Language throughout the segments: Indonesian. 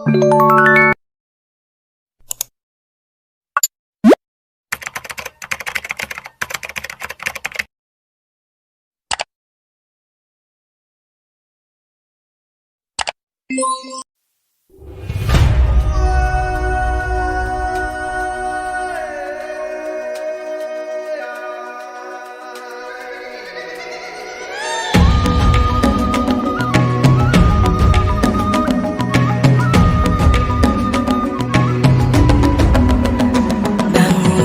Bangun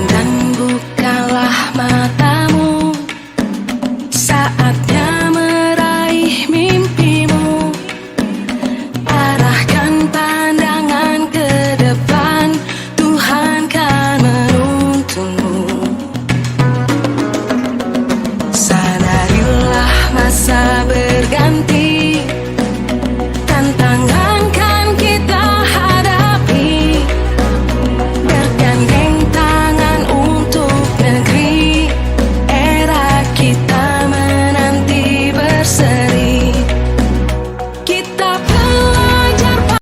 dan bukalah matamu, saatnya meraih mimpimu. Arahkan pandangan ke depan, Tuhan kan menuntunmu. Sadarilah masa berganti, tantangan kan kita hadapi. Bergandeng tangan untuk negeri, era kita menanti berseri. Kita pelajar.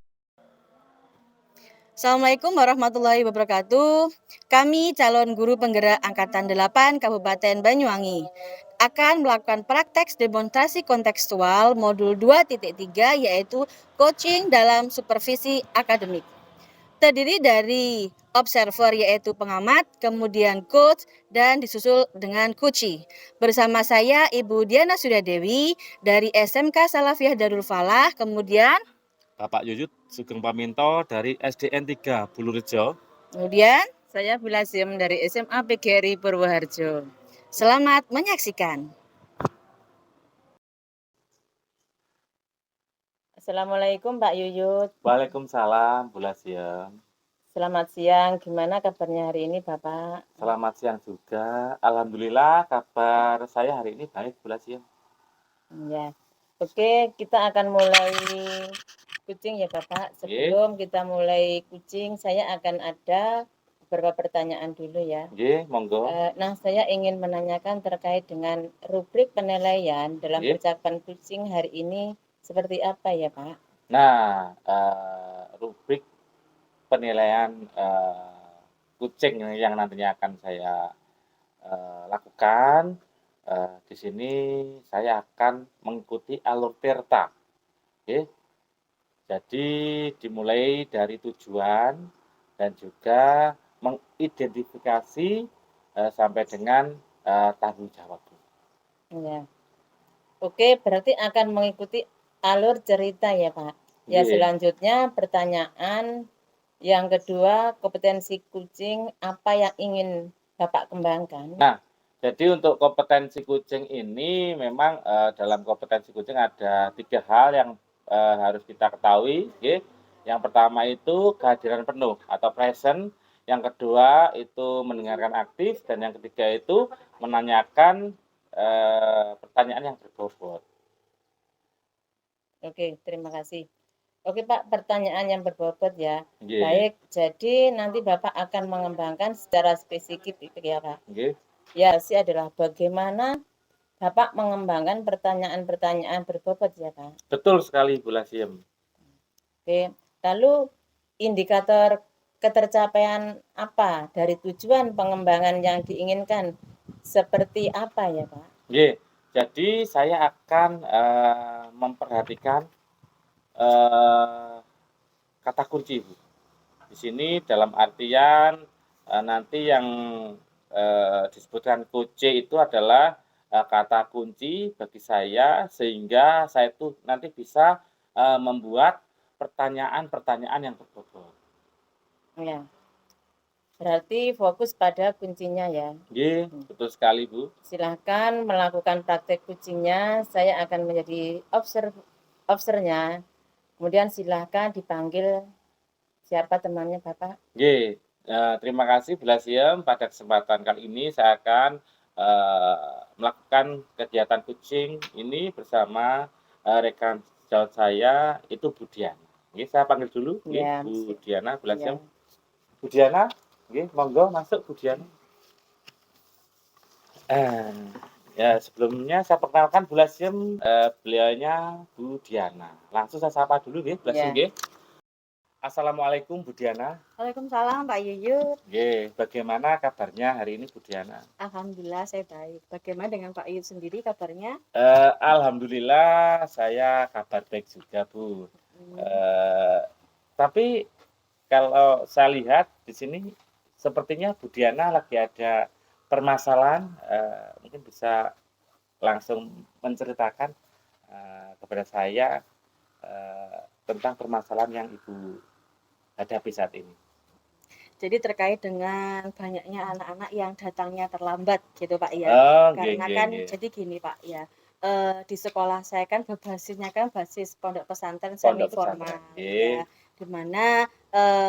Assalamualaikum warahmatullahi wabarakatuh. Kami calon guru penggerak Angkatan 8 Kabupaten Banyuwangi akan melakukan praktek demonstrasi kontekstual modul 2.3 yaitu coaching dalam supervisi akademik. Terdiri dari observer yaitu pengamat, kemudian coach, dan disusul dengan coachee. Bersama saya Ibu Diana Suryadewi dari SMK Salafiyah Darul Falah, kemudian Bapak Yuyut Sugeng Paminto dari SDN 3 Bulurejo. kemudian saya Bilasiem dari SMA PGRI Purwoharjo. Selamat menyaksikan. Assalamualaikum Pak Yuyut. Waalaikumsalam, Bu Lasiem. Selamat siang. Gimana kabarnya hari ini Bapak? Selamat siang juga. Alhamdulillah kabar saya hari ini baik, Bu Lasiem. Ya. Oke, kita akan mulai kucing ya Bapak. Sebelum kita mulai kucing, saya akan ada beberapa pertanyaan dulu ya. Nggih, monggo. Nah, saya ingin menanyakan terkait dengan rubrik penilaian dalam percakapan kucing hari ini seperti apa ya Pak? Nah, rubrik penilaian kucing yang nantinya akan saya lakukan, di sini saya akan mengikuti alur Tirta. Oke. Jadi dimulai dari tujuan dan juga mengidentifikasi sampai dengan tanggung jawab. Ya. Oke, berarti akan mengikuti alur cerita ya Pak. Ya, selanjutnya pertanyaan yang kedua, kompetensi kucing apa yang ingin Bapak kembangkan? Nah, jadi untuk kompetensi kucing ini memang dalam kompetensi kucing ada 3 hal yang harus kita ketahui. Yang pertama itu kehadiran penuh atau present. Yang kedua itu mendengarkan aktif. Dan yang ketiga itu menanyakan pertanyaan yang berbobot. Oke, terima kasih. Oke Pak, pertanyaan yang berbobot ya. Baik, jadi nanti Bapak akan mengembangkan secara spesifik ya Pak. Ya, sih adalah bagaimana Bapak mengembangkan pertanyaan-pertanyaan berbobot ya Pak. Betul sekali Bu Lasiem. Oke, lalu indikator ketercapaian apa dari tujuan pengembangan yang diinginkan seperti apa ya Pak? Jadi saya akan memperhatikan kata kunci Bu. Di sini dalam artian nanti yang disebutkan kunci itu adalah kata kunci bagi saya sehingga saya itu nanti bisa membuat pertanyaan-pertanyaan yang berbobot. Ya. Berarti fokus pada kuncinya ya. Betul sekali Bu. Silahkan melakukan praktek kucingnya. Saya akan menjadi observernya. Kemudian silahkan dipanggil siapa temannya Bapak. Terima kasih Bu Lasiem. Pada kesempatan kali ini saya akan melakukan kegiatan kucing ini bersama rekan sejawat saya itu Bu Diana. Saya panggil dulu Bu Diana, Bu Lasiem. Bu Diana, monggo masuk Bu Diana. Ya sebelumnya saya perkenalkan Bu Lasiem, beliaunya Bu Diana. Langsung saya sapa dulu Bu Lasiem. Assalamualaikum Bu Diana. Waalaikumsalam Pak Yuyut. Nggih, bagaimana kabarnya hari ini Bu Diana? Alhamdulillah saya baik. Bagaimana dengan Pak Yuyut sendiri kabarnya? Alhamdulillah saya kabar baik juga Bu. Hmm. Eee, tapi kalau saya lihat di sini sepertinya Bu Diana lagi ada permasalahan, mungkin bisa langsung menceritakan, kepada saya, tentang permasalahan yang Ibu hadapi saat ini. Jadi terkait dengan banyaknya anak-anak yang datangnya terlambat gitu Pak ya. Oh, nggih Karena nggih kan nggih. jadi gini Pak ya, di sekolah saya kan berbasisnya kan basis pondok pesantren semi Pondok formal pesantren, nggih. ya, di mana,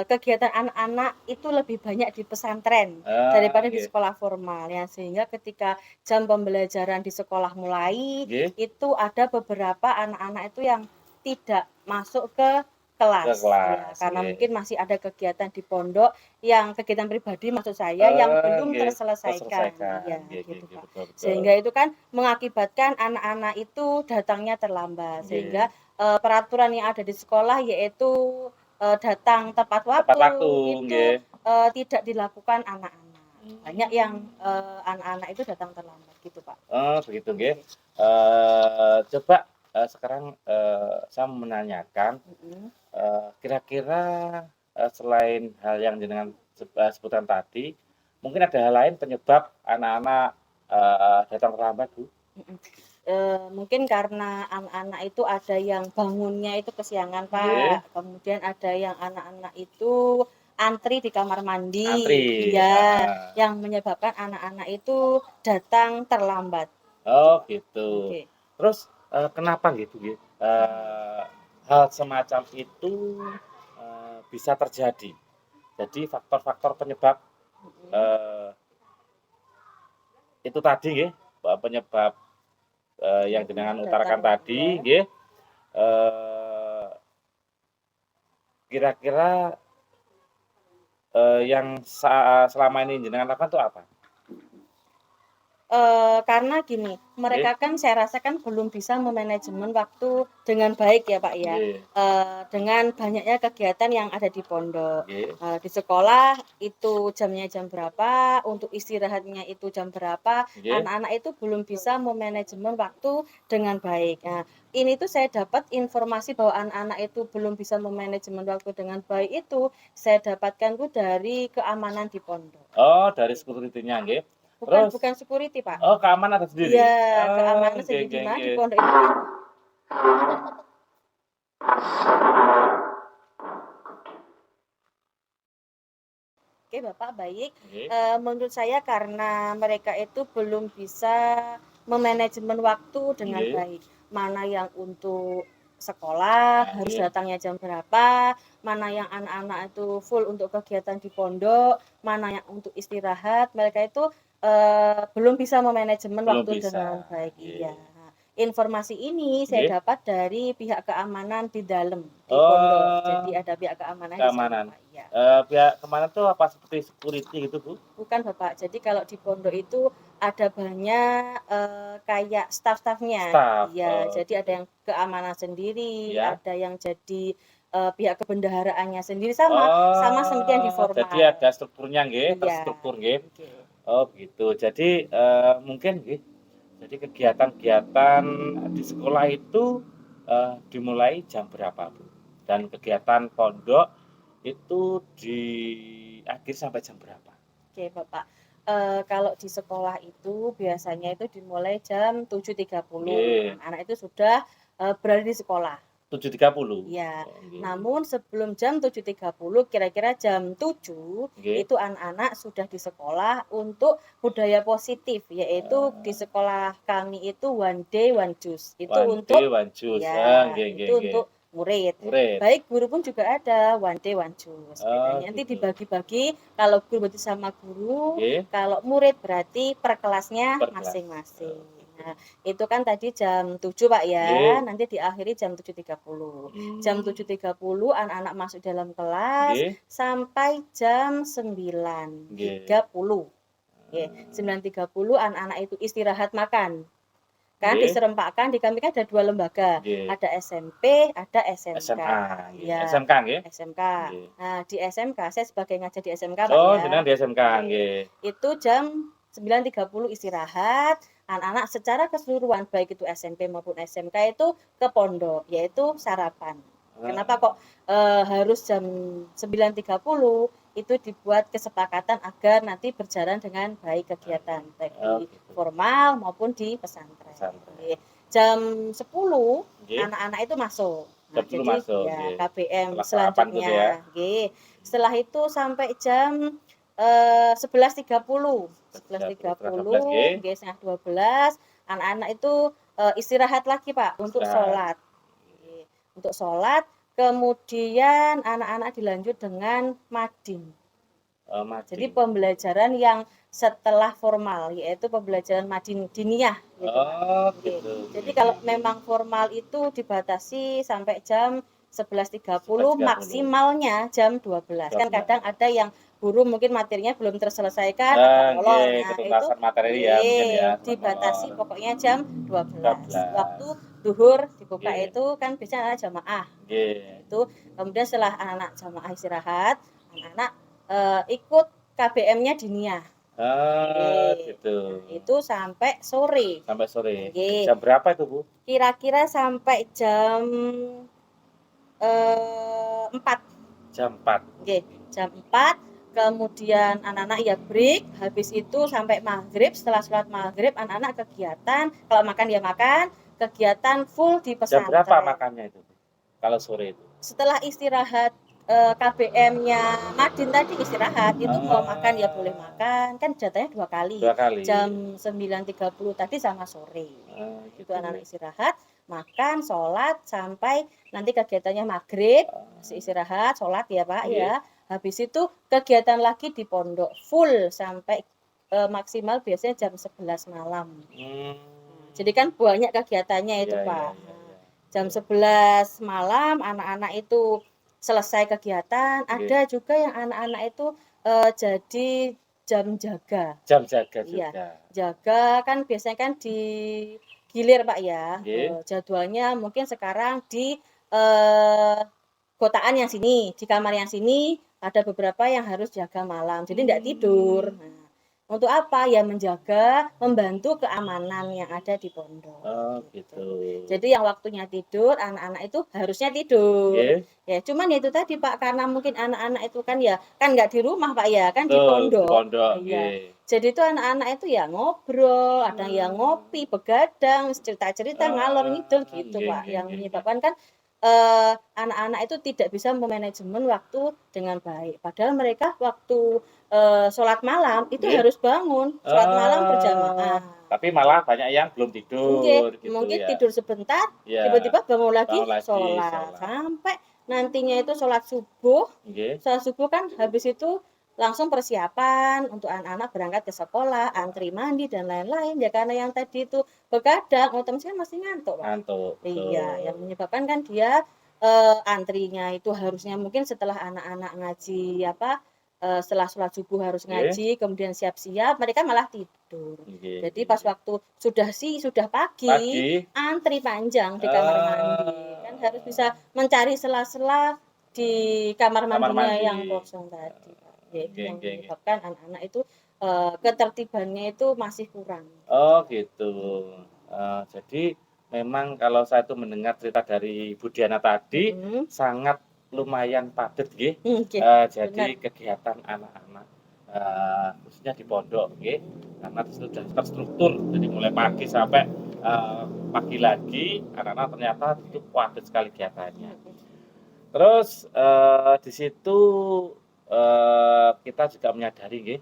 kegiatan anak-anak itu lebih banyak di pesantren Oh, daripada di nggih. sekolah formal ya. Sehingga ketika jam pembelajaran di sekolah mulai, Nggih, itu ada beberapa anak-anak itu yang tidak masuk ke ke kelas ya, kelas, karena nggih. mungkin masih ada kegiatan di pondok yang kegiatan pribadi maksud saya yang belum Nggih, terselesaikan. terselesaikan. Iya, Nggih nggih gitu, nggih, Pak. betul betul. Sehingga itu kan mengakibatkan anak-anak itu datangnya terlambat. Nggih, Sehingga, peraturan yang ada di sekolah yaitu, datang tepat tepat waktu waktu, itu, nggih. tidak dilakukan anak-anak. Banyak yang, Mmm. anak-anak itu datang terlambat gitu, Pak. Oh, begitu, nggih. Oke. Coba, sekarang, saya mau menanyakan, Mhm. kira-kira, selain hal yang jenengan sebutkan tadi, mungkin ada hal lain penyebab anak-anak, datang terlambat, Bu? Mhm. Mungkin karena anak-anak itu ada yang bangunnya itu kesiangan, Nggih, Pak. Kemudian ada yang anak-anak itu antri di kamar antri, mandi, iya, heeh. yang menyebabkan anak-anak itu datang terlambat, gitu, Oh, Pak. gitu. Oke. Terus, kenapa gitu nggih, hal semacam itu, bisa terjadi? Jadi faktor-faktor penyebab, Mhm. eee, itu tadi nggih, penyebab, yang jenengan Datang utarakan tadi ya. nggih, eee, kira-kira, yang selama ini jenengan lakukan itu apa? Karena gini, Nggih mereka kan saya rasa kan belum bisa memanajemen waktu dengan baik ya, Pak, ya, nggih dengan banyaknya kegiatan yang ada di pondok. nggih Di sekolah itu jamnya jam berapa, untuk istirahatnya itu jam berapa, nggih. anak-anak itu belum bisa memanajemen waktu dengan baik. Nah, ini tuh saya dapat informasi bahwa anak-anak itu belum bisa memanajemen waktu dengan baik itu, saya dapatkan tuh dari keamanan di pondok, Oh, dari gitu. security-nya nggih. Bukan Terus bukan security, Pak. oh, keamanan tersendiri? Iya, Oh, keamanan nggih sendiri di nggih mana di nggih. pondok itu kan oke Bapak, baik. Nggih Menurut saya karena mereka itu belum bisa memanajemen waktu dengan nggih. baik. Mana yang untuk sekolah, Ah, harus nggih. datangnya jam berapa, mana yang anak-anak itu full untuk kegiatan di pondok, mana yang untuk istirahat, mereka itu, belum bisa memanajemen Belum waktu bisa, dengan baik, iya. nggih. Informasi ini saya Nggih. dapat dari pihak keamanan di dalam, di pondok. Jadi Oh, ada pihak keamanan di sana, keamanan. Pak, iya. Pihak keamanan tuh apa seperti security gitu, Bu? Bukan Bapak, jadi kalau di pondok itu ada banyak, kayak staf-stafnya. Staf, Iya, oh jadi ada gitu. yang keamanan sendiri, Iya? ada yang jadi, pihak kebendaharaannya sendiri, sama seperti yang di Oh, jadi formal. ada strukturnya nggih, Iya, terstruktur nggih. oke. Oh gitu. Jadi, mungkin nggih, jadi kegiatan-kegiatan di sekolah itu, dimulai jam berapa, Bu? Dan kegiatan pondok itu diakhiri sampai jam berapa? Oke Bapak, kalau di sekolah itu biasanya itu dimulai jam 7.30, Nggih, anak-anak itu sudah, berada di sekolah. 7.30? Iya, Oh, nggih. namun sebelum jam 7.30 kira-kira jam 7 Nggih. itu anak-anak sudah di sekolah untuk budaya positif, yaitu di Eee, sekolah kami itu one day one juice. Itu one day, untuk one juice. ya, Nggih nggih itu nggih. untuk murid. Murid? Baik guru pun juga ada one day one juice. Oh, Bedanya nanti gitu. dibagi-bagi, kalau guru berarti sama guru, Nggih, kalau murid berarti per kelasnya per kelas. Oh, masing-masing. gitu. Nah, itu kan tadi jam 7 Pak ya, Nggih. nanti diakhiri jam 7.30. Jam Mmm, 7.30 anak-anak masuk dalam kelas nggih sampai jam 9.30. nggih. Oke, Eee, 9.30 anak-anak itu istirahat makan. kan Nggih. diserempakkan. Di kami kan ada 2 lembaga, Nggih. ada SMP, ada SMK. SMA, nggih. Ya, SMK nggih? SMK. Nggih. Nah, di SMK saya sebagai ngajar di SMK, Pak Oh, ya. jenengan di SMK Nggih. nggih. Itu jam 9.30 istirahat, anak-anak secara keseluruhan baik itu SMP maupun SMK itu ke pondok, yaitu sarapan. Kenapa kok harus jam 9.30? Itu dibuat kesepakatan agar nanti berjalan dengan baik kegiatan baik di gitu. formal maupun di pesantren. Pesantren. Jam 10 Nggih. anak-anak itu masuk. Jam 10 Jadi masuk, ya nggih. KBM Setelah sarapan gitu ya. selanjutnya. Nggih. Setelah itu sampai jam 11.30. 11.30 nggih. nggih, setengah 12 anak-anak itu istirahat lagi, Pak, untuk Istirahat. sholat. Nggih. Untuk sholat, kemudian anak-anak dilanjut dengan mading. Mading. Jadi pembelajaran yang setelah formal, yaitu pembelajaran mading diniyah gitu, Pak. Oh, Nggih. gitu. Jadi kalau memang formal itu dibatasi sampai jam 11.30, 11.30. maksimalnya jam 12. Kan 12. kadang ada yang guru mungkin materinya belum terselesaikan Nah, agak molor. nggih, Nah, itu ketuntasan materi ya mungkin ya, suka dibatasi molor. pokoknya jam 12. 12. Waktu duhur dibuka Nggih. itu kan biasanya anak jamaah. Nggih. Itu kemudian setelah anak-anak jamaah istirahat, anak-anak ikut KBM-nya diniyah. Oh, Nggih. gitu. Nah, itu sampai sore. Sampai sore. Nggih. Jam berapa itu, Bu? Kira-kira sampai jam 4. Jam 4. Nggih, jam 4. Kemudian anak-anak ya break, habis itu sampai maghrib. Setelah sholat maghrib anak-anak kegiatan, kalau makan ya makan, kegiatan full di Jam pesantren. berapa makannya itu? Kalau sore itu? Setelah istirahat KBM-nya Madin tadi istirahat, itu mau makan ya boleh makan, kan jatahnya 2 kali. 2 kali. Jam 9.30 tadi sama sore. Gitu. Itu anak-anak istirahat, makan, sholat sampai nanti kegiatannya maghrib, istirahat, sholat ya Pak ya. Habis itu kegiatan lagi di pondok full sampai maksimal biasanya jam 11 malam. Jadi kan banyak kegiatannya itu Pak. Jam 11 malam anak-anak itu selesai kegiatan. Ada juga yang anak-anak itu jadi jam jaga. Jam jaga Iya, juga. jaga kan biasanya kan di gilir Pak ya. Jadwalnya mungkin sekarang di kotaan yang sini, di kamar yang sini ada beberapa yang harus jaga malam. Jadi tidak tidur. Nah, untuk apa? Ya menjaga, membantu keamanan yang ada di pondok. Oh, gitu. Jadi yang waktunya tidur, anak-anak itu harusnya tidur. Ya, cuman ya itu tadi Pak, karena mungkin anak-anak itu kan ya kan nggak di rumah Pak ya, kan di pondok. Di pondok. Iya. Jadi itu anak-anak itu ya ngobrol, ada yang ngopi, begadang, cerita-cerita ngalor ngidul gitu Pak. Yang menyebabkan kan anak-anak itu tidak bisa memanajemen waktu dengan baik. Padahal mereka waktu sholat malam itu harus bangun, sholat malam berjamaah. Tapi malah banyak yang belum tidur. Gitu mungkin ya. Tidur sebentar, tiba-tiba bangun lagi sholat. Sampai nantinya itu sholat subuh. Sholat subuh kan habis itu langsung persiapan untuk anak-anak berangkat ke sekolah, antri mandi dan lain-lain. Ya karena yang tadi itu begadang, otomatis kan masih ngantuk. Ngantuk. Iya, yang menyebabkan kan dia antrinya itu harusnya mungkin setelah anak-anak ngaji setelah sholat subuh harus ngaji, kemudian siap-siap, mereka malah tidur. Jadi pas waktu sudah pagi, antri panjang di kamar mandi. Kan harus bisa mencari sela-sela di kamar mandinya yang kosong tadi. Yaitu yang menyebabkan anak-anak itu ketertibannya itu masih kurang. Oh gitu. Jadi memang kalau saya itu mendengar cerita dari Bu Diana tadi sangat lumayan padat nggih. Jadi kegiatan anak-anak khususnya di pondok nggih, karena sudah terstruktur. Jadi mulai pagi sampai pagi lagi anak-anak ternyata itu padat sekali kegiatannya. Terus di situ kita juga menyadari nggih,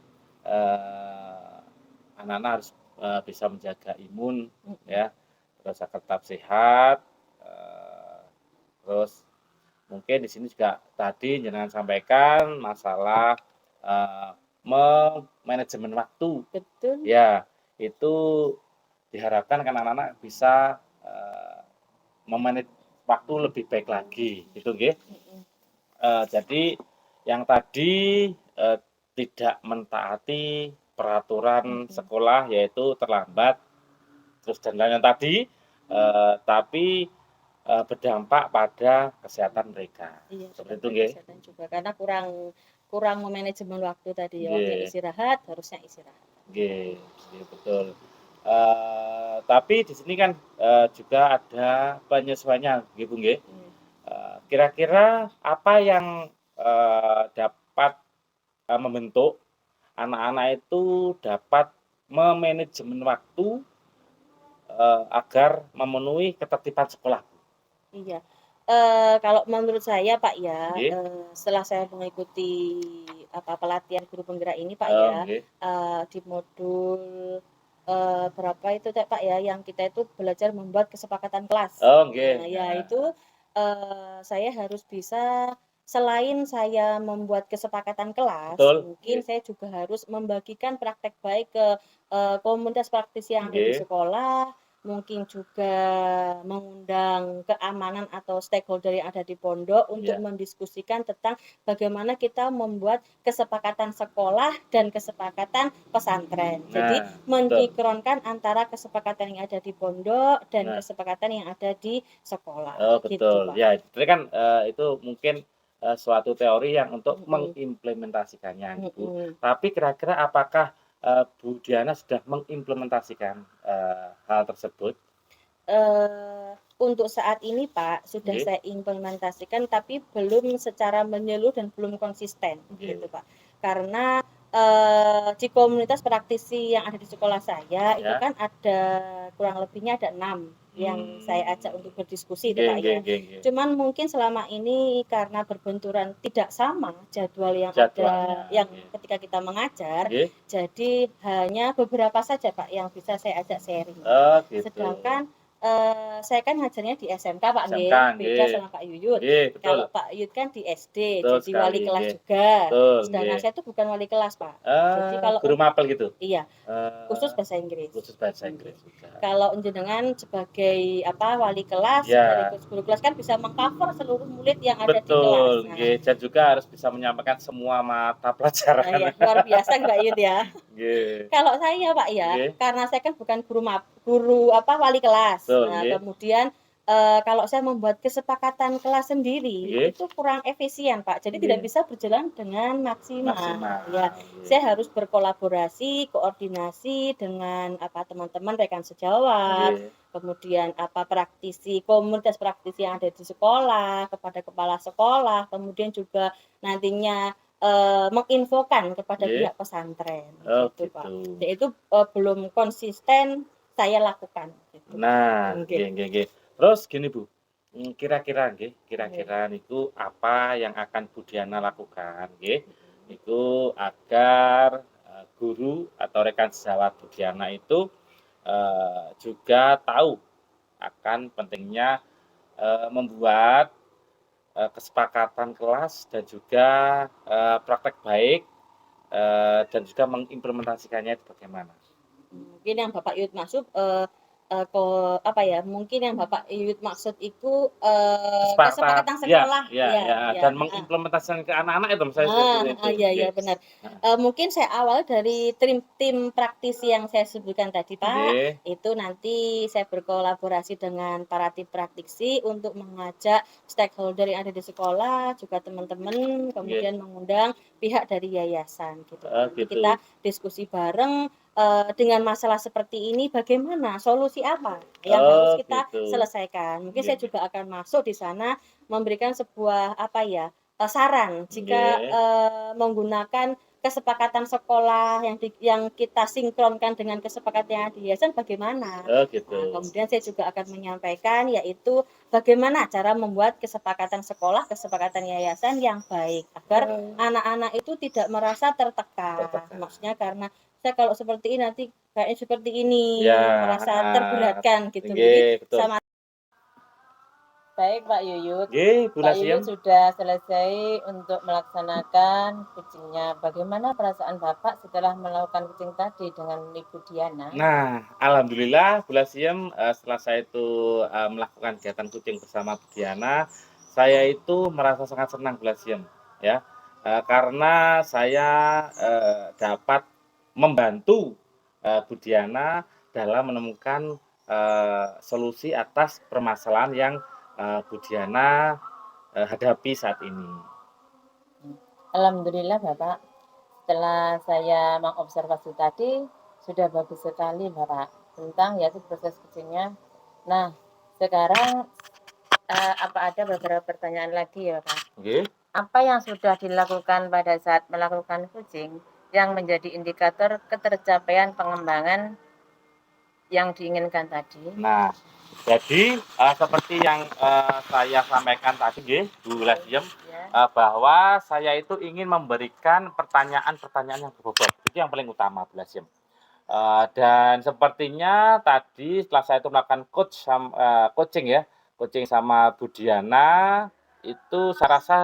anak-anak harus bisa menjaga imun ya, terus agar tetap sehat. Terus mungkin di sini juga tadi jenengan sampaikan masalah manajemen waktu. Betul. Ya, itu diharapkan kan anak-anak bisa memanage waktu lebih baik lagi, gitu nggih. Jadi yang tadi tidak mentaati peraturan sekolah yaitu terlambat terus dan lain-lain tadi, tapi, berdampak pada kesehatan mereka. Iya, Seperti itu berdampak nggih? kesehatan juga karena kurang kurang memanajemen waktu tadi ya, waktunya Nggih istirahat harusnya istirahat. nggih, iya betul. Tapi di sini kan, juga ada penyesuaiannya nggih, Bu, nggih. Iya. Kira-kira apa yang, dapat, membentuk anak-anak itu dapat memanajemen waktu, agar memenuhi ketertiban sekolah? Iya, kalau menurut saya Pak ya, Nggih? setelah saya mengikuti pelatihan guru penggerak ini Pak Oh, ya, nggih. di modul, berapa itu Pak ya, yang kita itu belajar membuat kesepakatan kelas. Oh, nggih, Nah ya heeh itu, saya harus bisa selain saya membuat kesepakatan kelas, betul, mungkin nggih saya juga harus membagikan praktek baik ke, komunitas praktisi yang ada di nggih, sekolah, mungkin juga mengundang keamanan atau stakeholder yang ada di pondok untuk iya. mendiskusikan tentang bagaimana kita membuat kesepakatan sekolah dan kesepakatan pesantren. Jadi Nah, betul. mensinkronkan antara kesepakatan yang ada di pondok dan Nah, kesepakatan yang ada di sekolah, oh gitu, betul. Pak. Ya, itu kan, itu mungkin, suatu teori yang untuk Mhm, mengimplementasikannya, Ibu. mhm. Tapi kira-kira apakah, Bu Diana sudah mengimplementasikan, hal tersebut? Untuk saat ini, Pak, sudah Nggih saya implementasikan, tapi belum secara menyeluruh dan belum konsisten, gitu, nggih, Pak. Karena, di komunitas praktisi yang ada di sekolah saya, itu ya. kan ada kurang lebihnya ada 6 yang saya ajak Mmm, untuk berdiskusi itu, nggih Pak, nggih ya. nggih nggih. Cuman mungkin selama ini karena berbenturan tidak sama jadwal yang Jadwalnya, ada yang nggih. ketika kita mengajar, Nggih? jadi hanya beberapa saja, Pak, yang bisa saya ajak sharing. Oh gitu. Sedangkan saya kan ngajarnya di SMK, Pak, SMK, nggih, beda nggih. sama Pak Yuyut. Nggih, betul. Kalau Pak Yuyut kan di SD, Betul jadi sekali, wali kelas nggih. juga. Betul, Sedangkan nggih. saya tuh bukan wali kelas, Pak. Jadi kalau Guru mapel gitu? iya, khusus Eee, bahasa Inggris. khusus bahasa Nggih. Inggris juga. Kalau jenengan sebagai wali kelas, Iya, sekaligus guru kelas kan bisa meng-cover seluruh murid yang ada di kelas. betul, Nah, nggih, dan juga harus bisa menyampaikan semua mata nah pelajaran. ya luar biasa Mbak Yud ya. Nggih, Kalau saya, Pak, ya, nggih, karena saya kan bukan guru wali kelas. betul, Nah, nggih, kemudian, kalau saya membuat kesepakatan kelas sendiri, nggih, itu kurang efisien, Pak. Jadi tidak nggih, bisa berjalan dengan maksimal. Ya, maksimal, nggih, saya harus berkolaborasi, koordinasi dengan teman-teman rekan sejawat, nggih, kemudian praktisi komunitas praktisi yang ada di sekolah, kepada kepala sekolah, kemudian juga nantinya menginfokan kepada nggih. pihak pesantren, Oh gitu, Pak. gitu. Yaitu, belum konsisten saya lakukan, gitu. Nah, Nggih, nggih nggih nggih. Terus gini, Bu, kira-kira nggih, nggih, kira-kira niku apa yang akan Bu Diana lakukan nggih, niku agar, guru atau rekan sejawat Bu Diana itu, juga tahu akan pentingnya, membuat, kesepakatan kelas dan juga, praktek baik, dan juga mengimplementasikannya itu bagaimana? mungkin yang Bapak Yud maksud, eee, ko apa ya, mungkin yang Bapak Yud maksud itu, Kesepakatan kesepakatan iya sekolah, iya ya iya, ya, dan heeh. mengimplementasikan ke anak-anak itu misalnya seperti Ah, itu, iya iya nggih. benar. Heeh, Mungkin saya awal dari tim praktisi yang saya sebutkan tadi, Pak. nggih Itu nanti saya berkolaborasi dengan para tim praktisi untuk mengajak stakeholder yang ada di sekolah, juga teman-teman, nggih, kemudian mengundang pihak dari yayasan gitu, Pak. oh Nanti gitu, kita diskusi bareng, dengan masalah seperti ini bagaimana, solusi apa yang harus oh kita gitu, selesaikan. Mungkin nggih saya nggih juga akan masuk di sana memberikan sebuah saran jika, nggih, menggunakan kesepakatan sekolah yang kita sinkronkan dengan kesepakatan yang ada di yayasan bagaimana. oh gitu, Nah, kemudian saya juga akan menyampaikan yaitu bagaimana cara membuat kesepakatan sekolah, kesepakatan yayasan yang baik agar oh, anak-anak itu tidak merasa tertekan. tertekan, Maksudnya karena saya kalau seperti ini nanti kayaknya seperti ini, iya, merasa heeh, terberatkan gitu. Jadi nggih betul, sama baik Pak Yuyut. nggih Bu Pak Lasiem, Yuyut sudah selesai untuk melaksanakan kucingnya. Bagaimana perasaan Bapak setelah melakukan kucing tadi dengan Ibu Diana? nah alhamdulillah Bu Lasiem, setelah saya itu, melakukan kegiatan kucing bersama Bu Diana, saya itu merasa sangat senang Bu Lasiem, ya, karena saya, dapat membantu, Bu Diana dalam menemukan solusi atas permasalahan yang Bu Diana hadapi saat ini. Alhamdulillah Bapak, setelah saya mengobservasi tadi, sudah bagus sekali Bapak, tentang yaitu proses kucingnya. Nah, sekarang apa ada beberapa pertanyaan lagi ya Pak? Oke. Apa yang sudah dilakukan pada saat melakukan kucing yang menjadi indikator ketercapaian pengembangan yang diinginkan tadi? Nah, jadi seperti yang saya sampaikan tadi, nggih, Bu Lasiem, Ya. bahwa saya itu ingin memberikan pertanyaan-pertanyaan yang berbobot. Itu yang paling utama, Bu Lasiem. Dan sepertinya tadi setelah saya itu melakukan coaching ya, coaching sama Bu Diana, itu saya rasa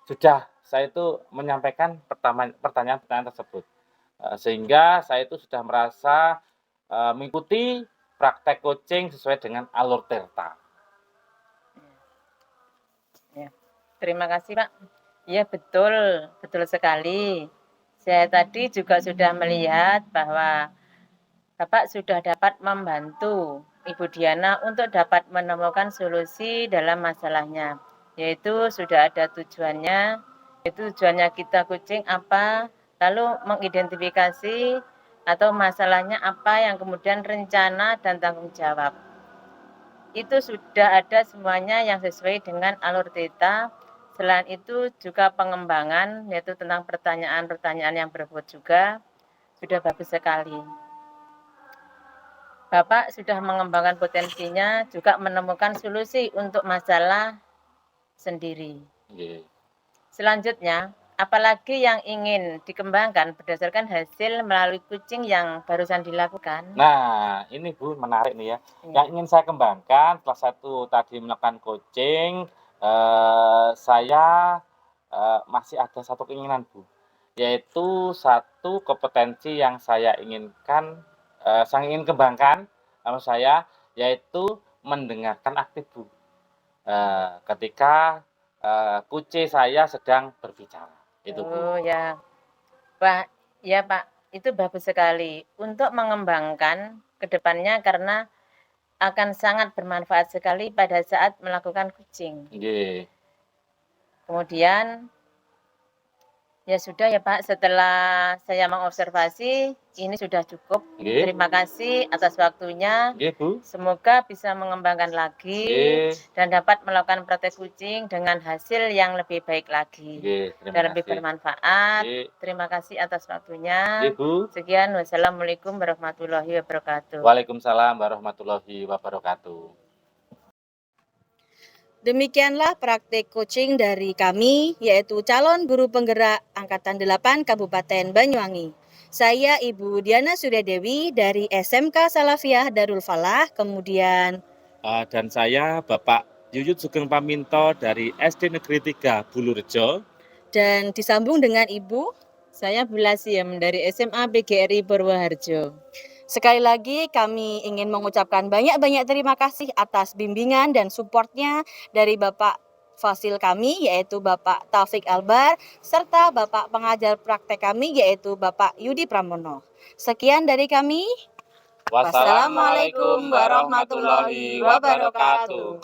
sudah saya itu menyampaikan pertanyaan-pertanyaan tersebut. Sehingga saya itu sudah merasa mengikuti praktek coaching sesuai dengan alur Tirta. Ya. Terima kasih Pak. Ya betul, betul sekali. Saya tadi juga sudah melihat bahwa Bapak sudah dapat membantu Ibu Diana untuk dapat menemukan solusi dalam masalahnya. Yaitu sudah ada tujuannya, yaitu tujuannya kita kucing apa, lalu mengidentifikasi atau masalahnya apa yang kemudian rencana dan tanggung jawab. Itu sudah ada semuanya yang sesuai dengan alur Theta. Selain itu juga pengembangan, yaitu tentang pertanyaan-pertanyaan yang berbobot juga, sudah bagus sekali. Bapak sudah mengembangkan potensinya, juga menemukan solusi untuk masalah sendiri. Yeah. Selanjutnya, apalagi yang ingin dikembangkan berdasarkan hasil melalui kucing yang barusan dilakukan? Nah, ini Bu, menarik nih ya. Ya. Yang ingin saya kembangkan, setelah satu tadi melakukan coaching, saya masih ada satu keinginan Bu, yaitu satu kompetensi yang saya inginkan, saya ingin kembangkan sama saya, yaitu mendengarkan aktif Bu. Ketika kucing saya sedang berbicara, itu Bu. Oh ya, Pak, ya Pak, itu bagus sekali untuk mengembangkan ke depannya karena akan sangat bermanfaat sekali pada saat melakukan kucing. Nggih. Kemudian ya sudah ya Pak, setelah saya mengobservasi ini sudah cukup. Nggih. Terima kasih atas waktunya. Nggih, Bu. Semoga bisa mengembangkan lagi Nggih. dan dapat melakukan praktek kucing dengan hasil yang lebih baik lagi Nggih, terima dan lebih kasih. bermanfaat. Nggih. Terima kasih atas waktunya. Nggih, Bu. Sekian, wassalamualaikum warahmatullahi wabarakatuh. Waalaikumsalam warahmatullahi wabarakatuh. Demikianlah praktik coaching dari kami, yaitu calon guru penggerak Angkatan 8 Kabupaten Banyuwangi. Saya Ibu Diana Suryadewi dari SMK Salafiyah Darul Falah, kemudian Dan saya Bapak Yuyut Sugeng Paminto dari SD Negeri 3 Bulurejo. dan disambung dengan Ibu. Saya Bu Lasiem dari SMA PGRI Purwoharjo. Sekali lagi kami ingin mengucapkan banyak-banyak terima kasih atas bimbingan dan supportnya dari Bapak Fasil kami, yaitu Bapak Taufik Albar, serta Bapak pengajar praktek kami, yaitu Bapak Yudi Pramono. Sekian dari kami. Wassalamualaikum warahmatullahi wabarakatuh.